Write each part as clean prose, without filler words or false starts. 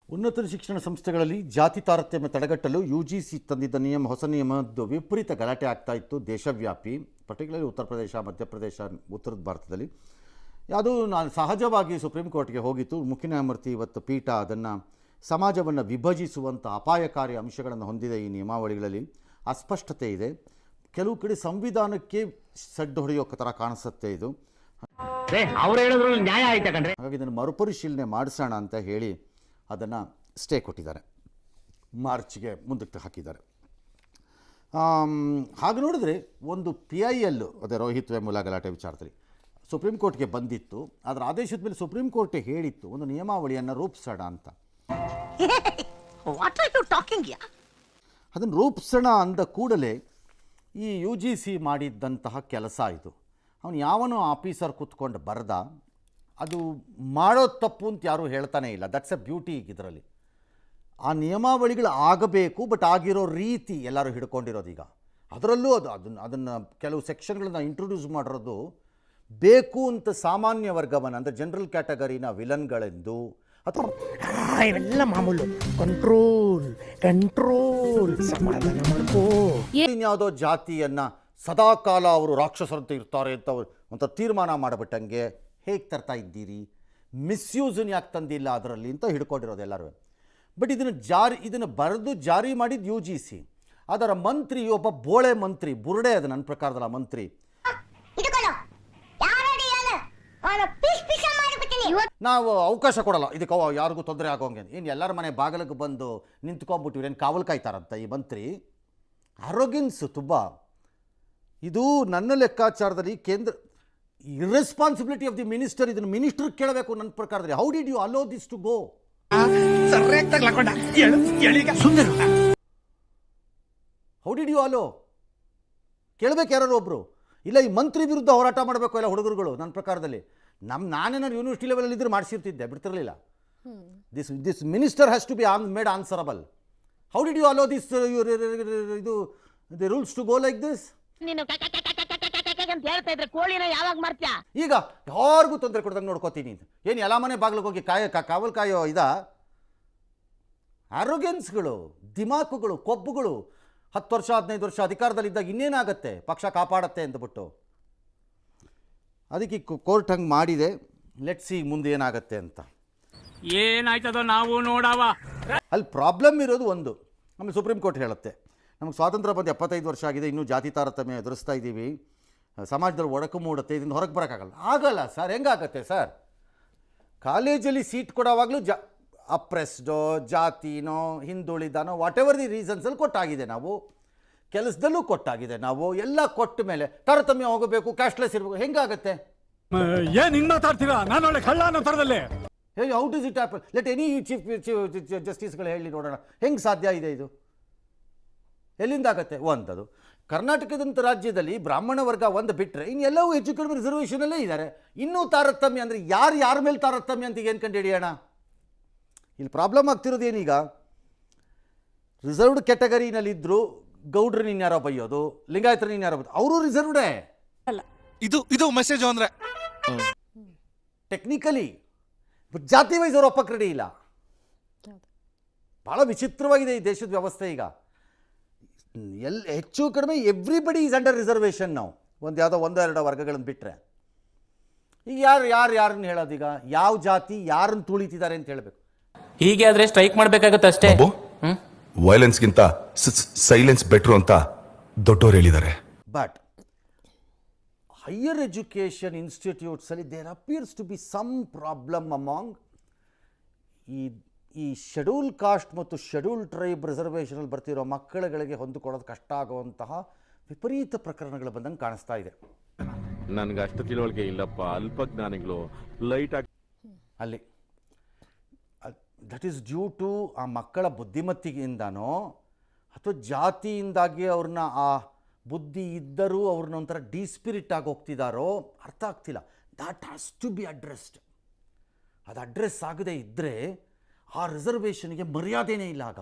ಉನ್ನತ ಶಿಕ್ಷಣ ಸಂಸ್ಥೆಗಳಲ್ಲಿ ಜಾತಿ ತಾರತಮ್ಯ ತಡೆಗಟ್ಟಲು ಯುಜಿಸಿ ತಂದಿದ್ದ ಹೊಸ ನಿಯಮದ ವಿಪರೀತ ಗಲಾಟೆ ಆಗ್ತಾ ಇತ್ತು ದೇಶವ್ಯಾಪಿ, ಪರ್ಟಿಕ್ಯುಲರ್ಲಿ ಉತ್ತರ ಪ್ರದೇಶ, ಮಧ್ಯಪ್ರದೇಶ, ಉತ್ತರದ ಭಾರತದಲ್ಲಿ. ಅದು ನಾನು ಸಹಜವಾಗಿ ಸುಪ್ರೀಂ ಕೋರ್ಟ್ಗೆ ಹೋಗಿತ್ತು. ಮುಖ್ಯ ನ್ಯಾಯಮೂರ್ತಿ ಇವತ್ತು ಪೀಠ ಅದನ್ನು ಸಮಾಜವನ್ನು ವಿಭಜಿಸುವಂಥ ಅಪಾಯಕಾರಿ ಅಂಶಗಳನ್ನು ಹೊಂದಿದೆ. ಈ ನಿಯಮಾವಳಿಗಳಲ್ಲಿ ಅಸ್ಪಷ್ಟತೆ ಇದೆ, ಕೆಲವು ಕಡೆ ಸಂವಿಧಾನಕ್ಕೆ ಸಡ್ಡು ಹೊಡೆಯೋ ಥರ ಕಾಣಿಸುತ್ತೆ ಇದು. ಹಾಗಾಗಿ ಇದನ್ನು ಮರುಪರಿಶೀಲನೆ ಮಾಡಿಸೋಣ ಅಂತ ಹೇಳಿ ಅದನ್ನು ಸ್ಟೇ ಕೊಟ್ಟಿದ್ದಾರೆ, ಮಾರ್ಚ್ಗೆ ಮುಂದಕ್ಕೆ ಹಾಕಿದ್ದಾರೆ. ಹಾಗೆ ನೋಡಿದ್ರೆ ಒಂದು PIL ಅದೇ ರೋಹಿತ್ ವೆಮುಲಾ ಗಲಾಟೆ ವಿಚಾರದಲ್ಲಿ ಸುಪ್ರೀಂ ಕೋರ್ಟ್ಗೆ ಬಂದಿತ್ತು. ಅದರ ಆದೇಶದ ಮೇಲೆ ಸುಪ್ರೀಂ ಕೋರ್ಟೇ ಹೇಳಿತ್ತು ಒಂದು ನಿಯಮಾವಳಿಯನ್ನು ರೂಪಿಸೋಣ ಅಂತ. ಅದನ್ನು ರೂಪಿಸೋಣ ಅಂದ ಕೂಡಲೇ ಈ UGC ಮಾಡಿದ್ದಂತಹ ಕೆಲಸ ಇದು. ಅವನು ಯಾವನೋ ಆಫೀಸರ್ ಕೂತ್ಕೊಂಡು ಬರೆದ, ಅದು ಮಾಡೋದು ತಪ್ಪು ಅಂತ ಯಾರೂ ಹೇಳ್ತಾನೇ ಇಲ್ಲ. ದಟ್ಸ್ ಎ ಬ್ಯೂಟಿ ಇದರಲ್ಲಿ. ಆ ನಿಯಮಾವಳಿಗಳು ಆಗಬೇಕು, ಬಟ್ ಆಗಿರೋ ರೀತಿ ಎಲ್ಲರೂ ಹಿಡ್ಕೊಂಡಿರೋದು. ಈಗ ಅದರಲ್ಲೂ ಅದನ್ನು ಕೆಲವು ಸೆಕ್ಷನ್ಗಳನ್ನ ಇಂಟ್ರೊಡ್ಯೂಸ್ ಮಾಡಿರೋದು ಬೇಕು ಅಂತ ಸಾಮಾನ್ಯ ವರ್ಗವನ್ನು, ಅಂದರೆ ಜನರಲ್ ಕ್ಯಾಟಗರಿನ ವಿಲನ್ಗಳೆಂದು ಅಥವಾ ಇವೆಲ್ಲ ಮಾಮೂಲು. ಕಂಟ್ರೋಲ್ ಕಂಟ್ರೋಲ್ ಸಮಾಧಾನ ಮಾಡ್ಕೋ. ಇನ್ಯಾವುದೋ ಜಾತಿಯನ್ನು ಸದಾಕಾಲ ಅವರು ರಾಕ್ಷಸರಂತೆ ಇರ್ತಾರೆ ಅಂತ ಅಂತ ತೀರ್ಮಾನ ಮಾಡಿಬಿಟ್ಟಂಗೆ ಹೇಗೆ ತರ್ತಾ ಇದ್ದೀರಿ, ಮಿಸ್ಯೂಸನ್ನು ಯಾಕೆ ತಂದಿಲ್ಲ ಅದರಲ್ಲಿ ಅಂತ ಹಿಡ್ಕೊಂಡಿರೋದು ಎಲ್ಲರೂ. ಬಟ್ ಇದನ್ನು ಬರೆದು ಜಾರಿ ಮಾಡಿದ್ದು UGC. ಅದರ ಮಂತ್ರಿ ಒಬ್ಬ ಬೋಳೆ ಮಂತ್ರಿ, ಬುರುಡೆ ಅದು ನನ್ನ ಪ್ರಕಾರದಲ್ಲ ಮಂತ್ರಿ. ನಾವು ಅವಕಾಶ ಕೊಡಲ್ಲ ಇದಕ್ಕೆ, ಯಾರಿಗೂ ತೊಂದರೆ ಆಗೋಂಗೆ. ಏನು ಎಲ್ಲರ ಮನೆ ಬಾಗಿಲಿಗೆ ಬಂದು ನಿಂತ್ಕೊಂಡ್ಬಿಟ್ಟು ಇವ್ರೇನು ಕಾವಲು ಕಾಯ್ತಾರಂತ ಈ ಮಂತ್ರಿ. ಆರೋಗ್ಯನ್ಸ್ ತುಂಬ ಇದು ನನ್ನ ಲೆಕ್ಕಾಚಾರದಲ್ಲಿ ಕೇಂದ್ರ ಇರ್ರೆಸ್ಪಾನ್ಸಿಬಿಲಿಟಿ ಆಫ್ ದಿ ಮಿನಿಸ್ಟರ್. ಇದನ್ನು ಮಿನಿಸ್ಟರ್ ಕೇಳಬೇಕು ನನ್ನ ಪ್ರಕಾರದಲ್ಲಿ. How did you allow this to go? How did you allow ಕೇಳಬೇಕು ಯಾರು ಒಬ್ರು. ಇಲ್ಲ ಈ ಮಂತ್ರಿ ವಿರುದ್ಧ ಹೋರಾಟ ಮಾಡಬೇಕು ಎಲ್ಲ ಹುಡುಗರುಗಳು. ನನ್ನ ಪ್ರಕಾರದಲ್ಲಿ ನಾನೇನಾದ್ರು ಯೂನಿವರ್ಸಿಟಿ ಲೆವೆಲಲ್ಲಿ ಇದ್ರೆ ಮಾಡಿಸಿರ್ತಿದ್ದೆ, ಬಿಡ್ತಿರಲಿಲ್ಲ. This minister has to be made answerable. How did you allow this ಇದು the rules to go like this? ಈಗ ಯಾರಿಗೂ ತೊಂದರೆ ಕೊಡ್ದಂಗೆ ನೋಡ್ಕೋತೀನಿ. ಏನು ಎಲ್ಲ ಮನೆ ಬಾಗಿಲಿಗೆ ಹೋಗಿ ಕಾವಲ್ ಕಾಯೋ ಆರೋಗ್ಯನ್ಸ್ಗಳು, ದಿಮಾಕುಗಳು, ಕೊಬ್ಬುಗಳು. 10 ವರ್ಷ 15 ವರ್ಷ ಅಧಿಕಾರದಲ್ಲಿದ್ದಾಗ ಇನ್ನೇನಾಗತ್ತೆ, ಪಕ್ಷ ಕಾಪಾಡತ್ತೆ ಅಂದ್ಬಿಟ್ಟು ಅದಕ್ಕೆ ಕೋರ್ಟ್ ಹಂಗೆ ಮಾಡಿದೆ. ಲೆಟ್ ಸಿ ಮುಂದೆ ಏನಾಗತ್ತೆ ಅಂತ. ಏನಾಯ್ತದೋ ನಾವು ನೋಡವ. ಅಲ್ಲಿ ಪ್ರಾಬ್ಲಮ್ ಇರೋದು ಒಂದು, ಆಮೇಲೆ ಸುಪ್ರೀಂ ಕೋರ್ಟ್ ಹೇಳುತ್ತೆ ನಮಗೆ ಸ್ವಾತಂತ್ರ್ಯ ಬಂದು 75 ವರ್ಷ ಆಗಿದೆ, ಇನ್ನೂ ಜಾತಿ ತಾರತಮ್ಯ ಎದುರಿಸ್ತಾ ಇದ್ದೀವಿ, ಸಮಾಜದಲ್ಲಿ ಒಡಕು ಮೂಡುತ್ತೆ, ಇದರಿಂದ ಹೊರಗೆ ಬರೋಕ್ಕಾಗಲ್ಲ. ಆಗಲ್ಲ ಸರ್, ಹೆಂಗಾಗತ್ತೆ ಸರ್? ಕಾಲೇಜಲ್ಲಿ ಸೀಟ್ ಕೊಡೋವಾಗಲೂ ಅಪ್ರೆಸ್ಡೋ, ಜಾತಿನೋ, ಹಿಂದುಳಿದಾನೋ, ವಾಟ್ ಎವರ್ ದಿ ರೀಸನ್ಸಲ್ಲಿ ಕೊಟ್ಟಾಗಿದೆ. ನಾವು ಕೆಲಸದಲ್ಲೂ ಕೊಟ್ಟಾಗಿದೆ. ನಾವು ಎಲ್ಲ ಕೊಟ್ಟ ಮೇಲೆ ತಾರತಮ್ಯ ಹೋಗಬೇಕು, ಕ್ಯಾಶ್ಲೆಸ್ ಇರಬೇಕು, ಹೆಂಗಾಗತ್ತೆ? ಏನ್ ಹಿಂಗ್ ಮಾತಾಡ್ತೀರಾ? ನಾನು ಒಳ್ಳೆ ಕಳ್ಳ ಅನ್ನೋ ಥರದಲ್ಲಿ. ಹೇಳಿ how does it happen? Let any chief ಜಸ್ಟಿಸ್ಗಳು ಹೇಳಿ ನೋಡೋಣ ಹೆಂಗೆ ಸಾಧ್ಯ ಇದೆ ಇದು, ಎಲ್ಲಿಂದಾಗತ್ತೆ? ಒಂದದು ಕರ್ನಾಟಕದಂಥ ರಾಜ್ಯದಲ್ಲಿ ಬ್ರಾಹ್ಮಣ ವರ್ಗ ಒಂದು ಬಿಟ್ಟರೆ ಇನ್ನೆಲ್ಲವೂ ಹೆಚ್ಚು ಕಡಿಮೆ ರಿಸರ್ವೇಷನಲ್ಲೇ ಇದ್ದಾರೆ. ಇನ್ನೂ ತಾರತಮ್ಯ ಅಂದರೆ ಯಾರ ಮೇಲೆ ತಾರತಮ್ಯ ಅಂತ ಏನು ಕಂಡು ಹಿಡಿಯೋಣ? ಇಲ್ಲಿ ಪ್ರಾಬ್ಲಮ್ ಆಗ್ತಿರೋದು ಏನೀಗ, ರಿಸರ್ವ್ಡ್ ಕ್ಯಾಟಗರಿನಲ್ಲಿದ್ದರು ಗೌಡ್ರನ್ನ ಇನ್ಯಾರೋ ಬೈಯೋದು, ಲಿಂಗಾಯತರನ್ನ ಇನ್ಯಾರೋ ಬೈಯೋದು, ಅವರು ರಿಸರ್ವ್ಡೇ ಅಲ್ಲ. ಇದು ಮೆಸೇಜ್ ಅಂದರೆ ಟೆಕ್ನಿಕಲಿ, ಬಟ್ ಜಾತಿ ವೈಸ್ ಅವರು ಒಪ್ಪಕ್ಕೆ ರೆಡಿ ಇಲ್ಲ. ಭಾಳ ವಿಚಿತ್ರವಾಗಿದೆ ಈ ದೇಶದ ವ್ಯವಸ್ಥೆ. ಈಗ ಹೆಚ್ಚು ಕಡಿಮೆ ಎವ್ರಿಬಡಿ ಈಸ್ ಅಂಡರ್ ರಿಸರ್ವೇಷನ್. ನಾವು ಯಾವುದೋ 1-2 ವರ್ಗಗಳನ್ನು ಬಿಟ್ಟರೆ ಈಗ ಯಾರನ್ನ ಹೇಳೋದೀಗ? ಯಾವ ಜಾತಿ ಯಾರನ್ನು ತುಳಿತಿದ್ದಾರೆ ಅಂತ ಹೇಳಬೇಕು. ಹೀಗೆ ಆದ್ರೆ ಸ್ಟ್ರೈಕ್ ಮಾಡಬೇಕಾಗುತ್ತೆ ಅಷ್ಟೇ. ವೈಲೆನ್ಸ್ಗಿಂತ ಸೈಲೆನ್ಸ್ ಬೆಟ್ರು ಅಂತ ದೊಡ್ಡವರು ಹೇಳಿದ್ದಾರೆ. ಬಟ್ ಹೈಯರ್ ಎಜುಕೇಷನ್ ಇನ್ಸ್ಟಿಟ್ಯೂಟ್ಸಲ್ಲಿ there appears to be some problem among ಈ ಶೆಡ್ಯೂಲ್ ಕಾಸ್ಟ್ ಮತ್ತು ಶೆಡ್ಯೂಲ್ ಟ್ರೈಬ್ ರಿಸರ್ವೇಷನಲ್ಲಿ ಬರ್ತಿರೋ ಮಕ್ಕಳುಗಳಿಗೆ ಹೊಂದಿಕೊಳ್ಳೋದು ಕಷ್ಟ ಆಗುವಂತಹ ವಿಪರೀತ ಪ್ರಕರಣಗಳು ಬಂದಂಗೆ ಕಾಣಿಸ್ತಾ ಇದೆ. ನನಗೆ ಅಷ್ಟು ತಿಳುವಳಿಕೆ ಇಲ್ಲಪ್ಪ, ಅಲ್ಪಜ್ಞಾನಿಗಳು ಲೈಟ್ ಆಗಿ ಅಲ್ಲಿ ದಟ್ ಈಸ್ ಡ್ಯೂ ಟು ಆ ಮಕ್ಕಳ ಬುದ್ಧಿಮತ್ತಿಗೆಯಿಂದನೋ ಅಥವಾ ಜಾತಿಯಿಂದಾಗಿ ಅವ್ರನ್ನ ಆ ಬುದ್ಧಿ ಇದ್ದರೂ ಅವ್ರನ್ನ ಒಂಥರ ಡಿಸ್ಪಿರಿಟ್ ಆಗಿ ಹೋಗ್ತಿದ್ದಾರೋ ಅರ್ಥ ಆಗ್ತಿಲ್ಲ. That has to be addressed. ಅದು ಅಡ್ರೆಸ್ ಆಗದೆ ಇದ್ದರೆ ಆ ರಿಸರ್ವೇಷನ್ಗೆ ಮರ್ಯಾದೆನೇ ಇಲ್ಲ. ಆಗ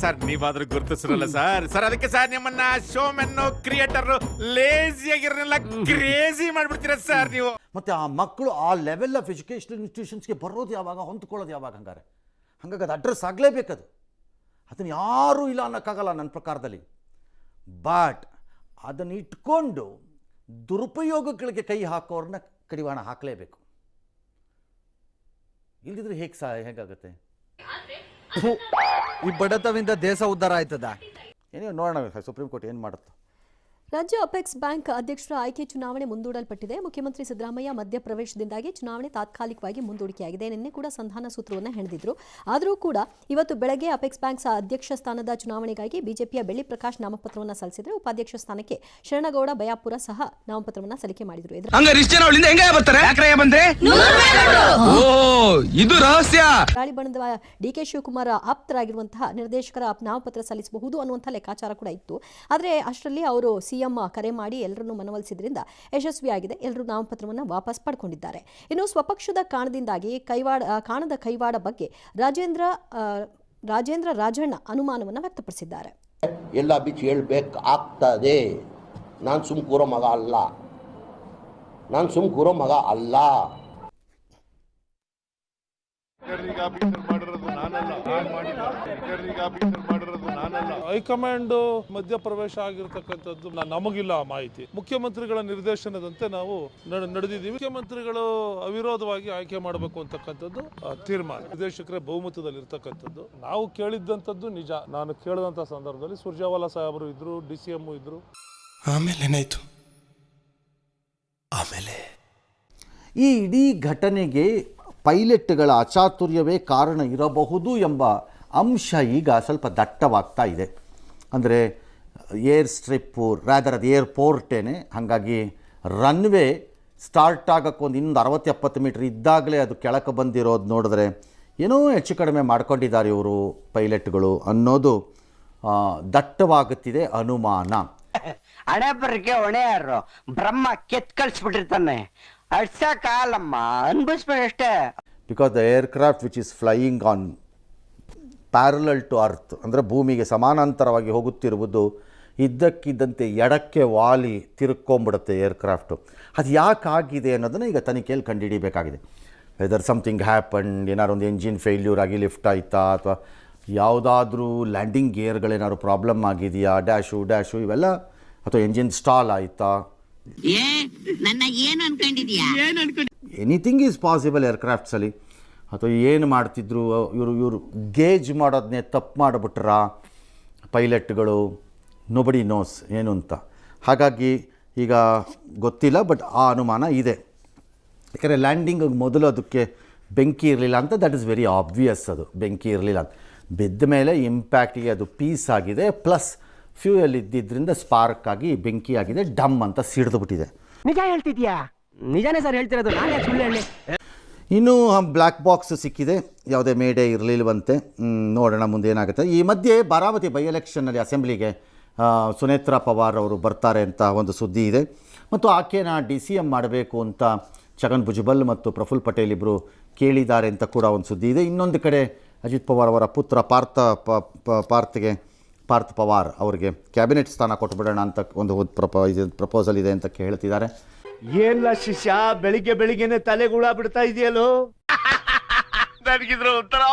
ಸರ್ ನೀವಾದ್ರೂ ಗುರುತಿಸಿರಲ್ಲ ಸರ್ ಅದಕ್ಕೆ ಸರ್ ನಿಮ್ಮನ್ನ ಶೋಮೆನ್ ಕ್ರಿಯೇಟರ್ ಲೇಜಿ ಆಗಿರಲ್ಲ ಕ್ರೇಜಿ ಮಾಡ್ಬಿಡ್ತೀರ ಸರ್ ನೀವು. ಮತ್ತೆ ಆ ಮಕ್ಕಳು ಆ ಲೆವೆಲ್ ಆಫ್ ಎಜುಕೇಷನಲ್ ಇನ್ಸ್ಟಿಟ್ಯೂಷನ್ಸ್ಗೆ ಬರೋದು ಯಾವಾಗ, ಹೊಂದ್ಕೊಳ್ಳೋದು ಯಾವಾಗ? ಹಂಗಾರೆ ಹಾಗಾಗಿ ಅದು ಅಡ್ರೆಸ್ ಆಗಲೇಬೇಕದು. ಅದನ್ನು ಯಾರೂ ಇಲ್ಲ ಅನ್ನೋಕ್ಕಾಗಲ್ಲ ನನ್ನ ಪ್ರಕಾರದಲ್ಲಿ. ಬಟ್ ಅದನ್ನು ಇಟ್ಕೊಂಡು ದುರುಪಯೋಗಗಳಿಗೆ ಕೈ ಹಾಕೋರನ್ನ ಕಡಿವಾಣ ಹಾಕಲೇಬೇಕು. ಇಲ್ಲದಿದ್ರೆ ಹೇಗಾಗುತ್ತೆ? ಈ ಬಡತವಿಂದ ದೇಶ ಉದ್ಧಾರ ಆಯ್ತದ? ಏನೇ ನೋಡೋಣ ಸುಪ್ರೀಂ ಕೋರ್ಟ್ ಏನು ಮಾಡುತ್ತೋ. ರಾಜ್ಯ ಅಪೆಕ್ಸ್ ಬ್ಯಾಂಕ್ ಅಧ್ಯಕ್ಷರ ಆಯ್ಕೆ ಚುನಾವಣೆ ಮುಂದೂಡಲ್ಪಟ್ಟಿದೆ. ಮುಖ್ಯಮಂತ್ರಿ ಸಿದ್ದರಾಮಯ್ಯ ಮಧ್ಯಪ್ರವೇಶದಿಂದಾಗಿ ಚುನಾವಣೆ ತಾತ್ಕಾಲಿಕವಾಗಿ ಮುಂದೂಡಿಕೆಯಾಗಿದೆ. ನಿನ್ನೆ ಕೂಡ ಸಂಧಾನ ಸೂತ್ರವನ್ನು ಹೆಣೆದಿದ್ರು. ಆದರೂ ಕೂಡ ಇವತ್ತು ಬೆಳಗ್ಗೆ ಅಪೆಕ್ಸ್ ಬ್ಯಾಂಕ್ ಅಧ್ಯಕ್ಷ ಸ್ಥಾನದ ಚುನಾವಣೆಗಾಗಿ ಬಿಜೆಪಿಯ ಬೆಳ್ಳಿ ಪ್ರಕಾಶ್ ನಾಮಪತ್ರವನ್ನು ಸಲ್ಲಿಸಿದರೆ ಉಪಾಧ್ಯಕ್ಷ ಸ್ಥಾನಕ್ಕೆ ಶರಣಗೌಡ ಬಯಾಪುರ ಸಹ ನಾಮಪತ್ರವನ್ನು ಸಲ್ಲಿಕೆ ಮಾಡಿದರು. ಗಾಳಿ ಬಣ್ಣದ ಡಿಕೆ ಶಿವಕುಮಾರ್ ಆಪ್ತರಾಗಿರುವಂತಹ ನಿರ್ದೇಶಕರ ನಾಮಪತ್ರ ಸಲ್ಲಿಸಬಹುದು ಅನ್ನುವಂಥ ಲೆಕ್ಕಾಚಾರ ಕೂಡ ಇತ್ತು. ಆದರೆ ಅಷ್ಟರಲ್ಲಿ ಅವರು ಸಿಎಂ ಕರೆ ಮಾಡಿ ಎಲ್ಲರನ್ನೂ ಮನವೊಲಿಸಿದ್ರಿಂದ ಯಶಸ್ವಿಯಾಗಿದೆ. ಎಲ್ಲರೂ ನಾಮಪತ್ರವನ್ನು ವಾಪಸ್ ಪಡ್ಕೊಂಡಿದ್ದಾರೆ. ಇನ್ನು ಸ್ವಪಕ್ಷದ ಕಾರಣದಿಂದಾಗಿ ಕಾಣದ ಕೈವಾಡ ಬಗ್ಗೆ ರಾಜೇಂದ್ರ ರಾಜಣ್ಣ ಅನುಮಾನವನ್ನು ವ್ಯಕ್ತಪಡಿಸಿದ್ದಾರೆ. ಎಲ್ಲ ಬಿಚ್ಚಿ ಹೇಳ್ಬೇಕಾಗ್ತದೆ. ನಾನು ಸುಮ್ ಕೂರೋ ಮಗ ಅಲ್ಲ. ಹೈಕಮಾಂಡ್ ಮಧ್ಯಪ್ರವೇಶ ಆಗಿರ್ತಕ್ಕಂಥದ್ದು ನಮಗಿಲ್ಲ ಆ ಮಾಹಿತಿ. ಮುಖ್ಯಮಂತ್ರಿಗಳ ನಿರ್ದೇಶನದಂತೆ ನಾವು ನಡೆದಿದ್ದೀವಿ. ಮುಖ್ಯಮಂತ್ರಿಗಳು ಅವಿರೋಧವಾಗಿ ಆಯ್ಕೆ ಮಾಡಬೇಕು ಅಂತಕ್ಕಂಥದ್ದು ತೀರ್ಮಾನ. ನಿರ್ದೇಶಕರೇ ಬಹುಮತದಲ್ಲಿ ಇರ್ತಕ್ಕಂಥದ್ದು. ನಾವು ಕೇಳಿದ್ದಂಥದ್ದು ನಿಜ. ನಾನು ಕೇಳಿದಂಥ ಸಂದರ್ಭದಲ್ಲಿ ಸುರ್ಜೇವಾಲಾ ಸಾಹೇಬರು ಇದ್ರು, DCM ಇದ್ರು. ಆಮೇಲೆ ಏನಾಯ್ತು? ಆಮೇಲೆ ಈ ಇಡೀ ಘಟನೆಗೆ ಪೈಲಟ್ಗಳ ಅಚಾತುರ್ಯವೇ ಕಾರಣ ಇರಬಹುದು ಎಂಬ ಅಂಶ ಈಗ ಸ್ವಲ್ಪ ದಟ್ಟವಾಗ್ತಾ ಇದೆ. ಅಂದರೆ ಏರ್ ಸ್ಟ್ರಿಪ್ಪು ರಾದರ್ ಅದು ಏರ್ಪೋರ್ಟೇನೆ, ಹಾಗಾಗಿ ರನ್ವೇ ಸ್ಟಾರ್ಟ್ ಆಗೋಕ್ಕೆ ಒಂದು ಇನ್ನೊಂದು 60-70 ಮೀಟ್ರ್ ಇದ್ದಾಗಲೇ ಅದು ಕೆಳಕ್ಕೆ ಬಂದಿರೋದು ನೋಡಿದ್ರೆ ಏನೋ ಹೆಚ್ಚು ಕಡಿಮೆ ಮಾಡ್ಕೊಂಡಿದ್ದಾರೆ ಇವರು ಪೈಲಟ್ಗಳು ಅನ್ನೋದು ದಟ್ಟವಾಗುತ್ತಿದೆ ಅನುಮಾನ. ಹಣೆ ಬರಕ್ಕೆ ಹೊಣೆ ಯಾರು? ಬ್ರಹ್ಮ ಕೆತ್ ಕಳಿಸ್ಬಿಟ್ಟಿರ್ತಾನೆ. ಅಡ್ಸಕ್ಕಾಗಲ್ಲಮ್ಮ, ಅನ್ಭವಿಸ್ಬೇಕಷ್ಟೇ. Because the aircraft which is flying on parallel to earth, ಅಂದರೆ ಭೂಮಿಗೆ ಸಮಾನಾಂತರವಾಗಿ ಹೋಗುತ್ತಿರುವುದು ಇದ್ದಕ್ಕಿದ್ದಂತೆ ಎಡಕ್ಕೆ ವಾಲಿ ತಿರುಕೊಂಬಿಡುತ್ತೆ ಏರ್ಕ್ರಾಫ್ಟು. ಅದು ಯಾಕಾಗಿದೆ ಅನ್ನೋದನ್ನು ಈಗ ತನಿಖೆಯಲ್ಲಿ ಕಂಡುಹಿಡಿಯಬೇಕಾಗಿದೆ. ವೆದರ್ ಸಮಥಿಂಗ್ ಹ್ಯಾಪಂಡ್, ಏನಾದ್ರು ಒಂದು ಎಂಜಿನ್ ಫೇಲ್ಯೂರ್ ಆಗಿ ಲಿಫ್ಟ್ ಆಯಿತಾ, ಅಥವಾ ಯಾವುದಾದ್ರೂ ಲ್ಯಾಂಡಿಂಗ್ ಗೇರ್ಗಳೇನಾದ್ರು ಪ್ರಾಬ್ಲಮ್ ಆಗಿದೆಯಾ, ಡ್ಯಾಶು ಇವೆಲ್ಲ, ಅಥವಾ ಎಂಜಿನ್ ಸ್ಟಾಲ್ ಆಯಿತಾ, ಎನಿಥಿಂಗ್ ಈಸ್ ಪಾಸಿಬಲ್ ಏರ್ಕ್ರಾಫ್ಟ್ಸಲ್ಲಿ. ಅಥವಾ ಏನು ಮಾಡ್ತಿದ್ರು ಇವರು ಗೇಜ್ ಮಾಡೋದನ್ನೇ ತಪ್ಪು ಮಾಡಿಬಿಟ್ರಾ ಪೈಲಟ್ಗಳು, ನೋಬಡಿ ನೋಸ್ ಏನು ಅಂತ. ಹಾಗಾಗಿ ಈಗ ಗೊತ್ತಿಲ್ಲ, ಬಟ್ ಆ ಅನುಮಾನ ಇದೆ. ಯಾಕಂದರೆ ಲ್ಯಾಂಡಿಂಗ್ ಮೊದಲು ಅದಕ್ಕೆ ಬೆಂಕಿ ಇರಲಿಲ್ಲ ಅಂತ, ದಟ್ ಇಸ್ ವೆರಿ ಆಬ್ವಿಯಸ್. ಅದು ಬೆಂಕಿ ಇರಲಿಲ್ಲ ಅಂತ, ಬಿದ್ದ ಮೇಲೆ ಇಂಪ್ಯಾಕ್ಟಿಗೆ ಅದು ಪೀಸ್ ಆಗಿದೆ, ಪ್ಲಸ್ ಫ್ಯೂಯಲ್ ಇದ್ದಿದ್ದರಿಂದ ಸ್ಪಾರ್ಕ್ ಆಗಿ ಬೆಂಕಿ ಆಗಿದೆ, ಡಮ್ ಅಂತ ಸಿಡಿದು ಬಿಟ್ಟಿದೆ. ನಿಜ ಹೇಳ್ತಿದ್ಯಾ? ನಿಜಾನೇ ಸರ್ ಹೇಳ್ತಿರೋದು, ನಾನು ಯಾಕೆ ಸುಳ್ಳು ಹೇಳಿ? ಇನ್ನೂ ಬ್ಲ್ಯಾಕ್ ಬಾಕ್ಸ್ ಸಿಕ್ಕಿದೆ, ಯಾವುದೇ ಮೇಡೇ ಇರಲಿಲ್ಲವಂತೆ. ನೋಡೋಣ ಮುಂದೆ ಏನಾಗುತ್ತೆ. ಈ ಮಧ್ಯೆ ಬಾರಾಮತಿ ಬೈ ಎಲೆಕ್ಷನ್ನಲ್ಲಿ ಅಸೆಂಬ್ಲಿಗೆ ಸುನೇತ್ರಾ ಪವಾರ್ ಅವರು ಬರ್ತಾರೆ ಅಂತ ಒಂದು ಸುದ್ದಿ ಇದೆ. ಮತ್ತು ಆಕೆನ DCM ಮಾಡಬೇಕು ಅಂತ ಛಗನ್ ಭುಜಬಲ್ ಮತ್ತು ಪ್ರಫುಲ್ ಪಟೇಲ್ ಇಬ್ಬರು ಕೇಳಿದ್ದಾರೆ ಅಂತ ಕೂಡ ಒಂದು ಸುದ್ದಿ ಇದೆ. ಇನ್ನೊಂದು ಕಡೆ ಅಜಿತ್ ಪವಾರ್ ಅವರ ಪುತ್ರ ಪಾರ್ಥ್ ಪವಾರ್ ಅವರಿಗೆ ಕ್ಯಾಬಿನೆಟ್ ಸ್ಥಾನ ಕೊಟ್ಟುಬಿಡೋಣ ಅಂತ ಒಂದು ಪ್ರಪೋಸಲ್ ಇದೆ ಅಂತ ಹೇಳ್ತಿದ್ದಾರೆ. ಏನ್ಲ ಶಿಷ್ಯ, ಬೆಳಿಗ್ಗೆನೆ ತಲೆಗೂಳ ಬಿಡ್ತಾ ಇದೆಯಲ್ಲೋ? ನನಗಿದ್ರ ಒಂಥರ